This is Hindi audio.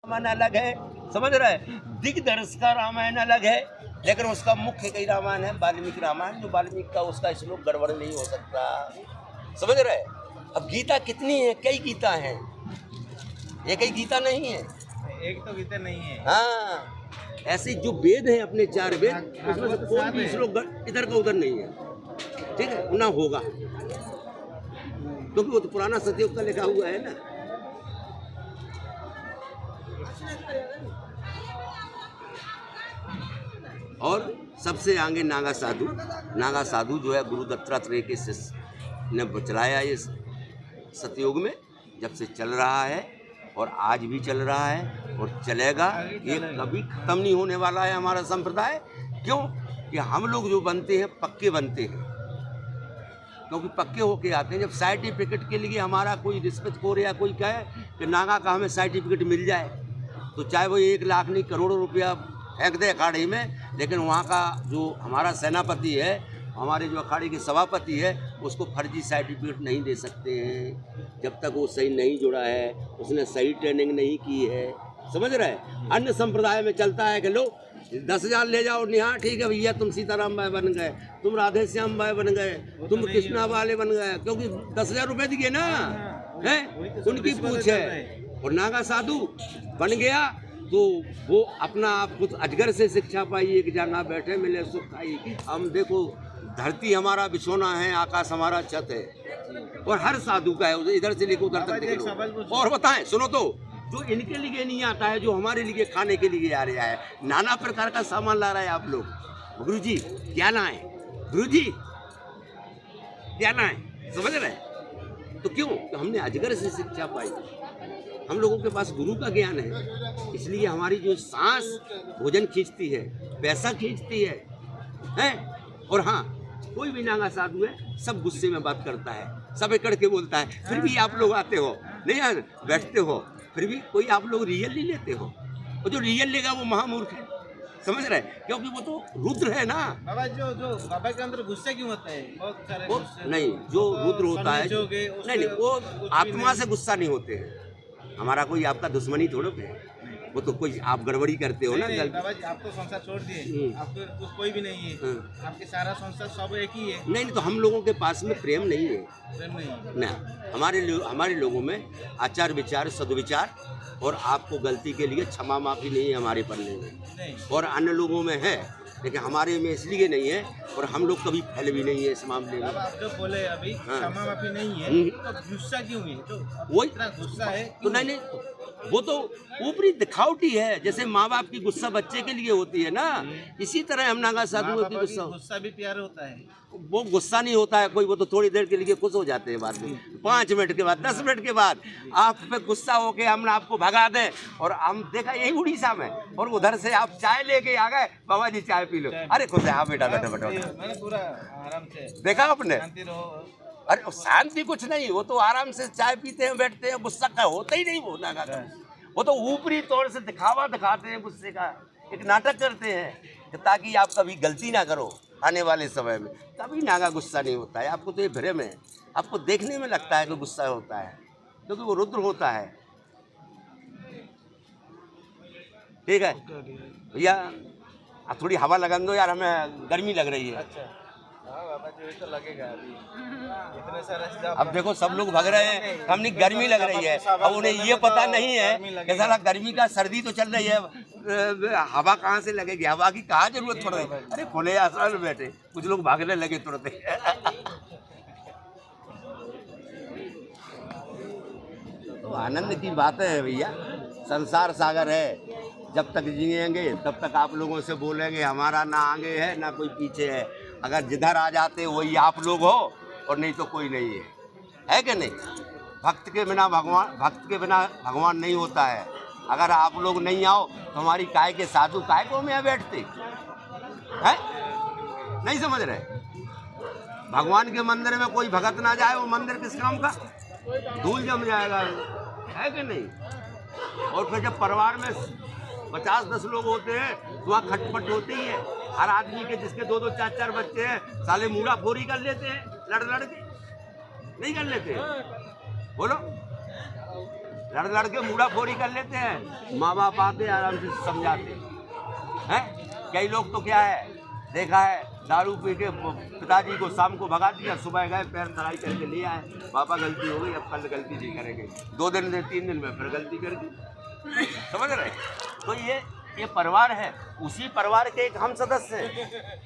रामायण अलग है, समझ रहे हैं। दिग्दर्श का रामायण अलग है, लेकिन उसका मुख्य कई रामायण है वाल्मीकि रामायण, जो वाल्मीकि का उसका श्लोक गड़बड़ नहीं हो सकता, समझ रहे हैं। अब गीता कितनी है? कई गीता हैं, ये कई गीता नहीं है, एक तो गीता नहीं है। हाँ, ऐसे जो वेद हैं अपने 4 वेद, उसमें से कोई भी श्लोक इधर का उधर नहीं है, ठीक है ना, होगा क्योंकि वो तो पुराना सतयुग का लिखा हुआ है ना। और सबसे आगे नागा साधु जो है गुरु दत्तात्रेय के शिष्य ने चलाया ये सतयुग में, जब से चल रहा है और आज भी चल रहा है और चलेगा, ये कभी खत्म नहीं होने वाला है हमारा संप्रदाय। क्यों कि हम लोग जो बनते हैं पक्के बनते हैं, क्योंकि पक्के होके आते हैं। जब सर्टिफिकेट के लिए हमारा कोई रिश्वत खोर या कोई कहे कि नागा का हमें सर्टिफिकेट मिल जाए, तो चाहे वो 1 लाख नहीं करोड़ों रुपया फेंक दे अखाड़े में, लेकिन वहाँ का जो हमारा सेनापति है, हमारे जो अखाड़े के सभापति है, उसको फर्जी सर्टिफिकेट नहीं दे सकते हैं जब तक वो सही नहीं जुड़ा है, उसने सही ट्रेनिंग नहीं की है, समझ रहे हैं। अन्य संप्रदाय में चलता है कि लो 10,000 ले जाओ, निहार ठीक है भैया, तुम सीताराम भाई बन गए, तुम राधे श्याम भाई बन गए, तुम कृष्णा वाले बन गए, क्योंकि 10,000 रुपये दिए ना, है उनकी पूछ है। और नागा साधु बन गया तो वो अपना आप खुद अजगर से शिक्षा पाई, एक जगह बैठे मिले सुख खाई। हम देखो धरती हमारा बिछोना है, आकाश हमारा छत है, और हर साधु का है, इधर से लेकर उधर तक। और बताएं, सुनो तो, जो इनके लिए नहीं आता है, जो हमारे लिए खाने के लिए आ रहा है, नाना प्रकार का सामान ला रहा है आप लोग। गुरु जी क्या लाएं, गुरु जी क्या लाएं, समझ रहे हैं। तो क्यों? तो हमने अजगर से शिक्षा पाई, हम लोगों के पास गुरु का ज्ञान है, इसलिए हमारी जो सांस भोजन खींचती है, पैसा खींचती है। और हाँ, कोई भी नागा साधु है, सब गुस्से में बात करता है, सब एकड़ के बोलता है, फिर भी आप लोग आते हो, नहीं यार बैठते हो, फिर भी कोई आप लोग रियल नहीं लेते हो। और जो रियल लेगा वो महामूर्ख है, समझ रहे हैं, क्योंकि वो तो रुद्र है ना। बाबा जो बाबा के अंदर गुस्सा क्यों होता है? बहुत सारे वो नहीं, जो रुद्र होता है, नहीं वो आत्मा से गुस्सा नहीं होते हैं। हमारा कोई आपका दुश्मनी थोड़ा है, वो तो कोई आप गड़बड़ी करते हो ना। बाबा जी आप तो संसार छोड़ दिए, आपको कोई भी नहीं है, आपके सारा संसार सब एक ही है। नहीं तो हम लोगों के पास में प्रेम नहीं है, प्रेम नहीं है ना। हमारे लोगों में आचार विचार सद्विचार, और आपको गलती के लिए क्षमा माफी नहीं है हमारे पल्ले में, और अन्य लोगों में है, लेकिन हमारे में इसलिए नहीं है, और हम लोग कभी फैल भी नहीं है इस मामले में। आप जो बोले अभी क्षमा माफी नहीं है, तो गुस्सा क्यों है? तो वो इतना गुस्सा है तो नहीं, वो तो ऊपरी दिखावटी है। जैसे माँ बाप की गुस्सा बच्चे के लिए होती है ना, इसी तरह हम नागा साधुओं की गुस्सा भी प्यार होता है। वो गुस्सा नहीं होता है कोई, वो तो थोड़ी देर के लिए खुश हो जाते हैं, बाद में 5 मिनट के बाद 10 मिनट के बाद आप पे गुस्सा होके हमने आपको भगा दे। और हम देखा यही उड़ीसा में, और उधर से आप चाय लेके आ गए, बाबा जी चाय पी लो, अरे खुश है, हाँ बेटा बेटा बेटा, मैंने पूरा आराम से देखा आपने। अरे शांति कुछ नहीं, वो तो आराम से चाय पीते हैं, बैठते हैं, गुस्सा का होता ही नहीं वो नागा का। वो तो ऊपरी तौर से दिखावा दिखाते हैं गुस्से का, एक नाटक करते हैं ताकि आप कभी गलती ना करो आने वाले समय में। कभी नागा गुस्सा नहीं होता है, आपको तो ये भ्रम है, आपको देखने में लगता है कि गुस्सा होता है, क्योंकि वो रुद्र होता है। ठीक है भैया, थोड़ी हवा लगा दो यार, हमें गर्मी लग रही है। अच्छा बाबा जी तो लगेगा अभी इतने सारे। अब देखो सब लोग भग रहे हैं, हमने गर्मी लग रही है, अब उन्हें ये पता नहीं है कि साला गर्मी का, सर्दी तो चल रही है, हवा कहाँ से लगेगी, हवा की कहाँ जरूरत पड़ रही है। अरे खुले आसमान में बैठे, कुछ लोग भागने लगे तुरंत। तो आनंद की बात है भैया, संसार सागर है, जब तक जिएंगे तब तक आप लोगों से बोलेंगे हमारा ना आगे है ना कोई पीछे है। अगर जिधर आ जाते वही आप लोग हो, और नहीं तो कोई नहीं है कि नहीं। भक्त के बिना भगवान नहीं होता है। अगर आप लोग नहीं आओ तो हमारी काय के साधु काय को में बैठते हैं, नहीं समझ रहे। भगवान के मंदिर में कोई भगत ना जाए, वो मंदिर किस काम का, धूल जम जाएगा, है कि नहीं। और फिर जब परिवार में 50-10 लोग होते हैं तो वहाँ खटपट होती ही है। हर आदमी के जिसके 2-2 4-4 बच्चे हैं, साले मूड़ा फोरी कर लेते हैं, लड़ के नहीं कर लेते, बोलो लड़ लड़ के मुड़ाफोड़ी कर लेते हैं, माँ बाप आते आराम से समझाते हैं। कई लोग तो क्या है, देखा है, दारू पी के पिताजी को शाम को भगा दिया, सुबह गए पैर धराई करके ले आए, पापा गलती हो गई, अब कल गलती नहीं करेंगे, 2 दिन से 3 दिन में फिर गलती कर दी। समझ रहे? तो ये परिवार है, उसी परिवार के एक हम सदस्य हैं।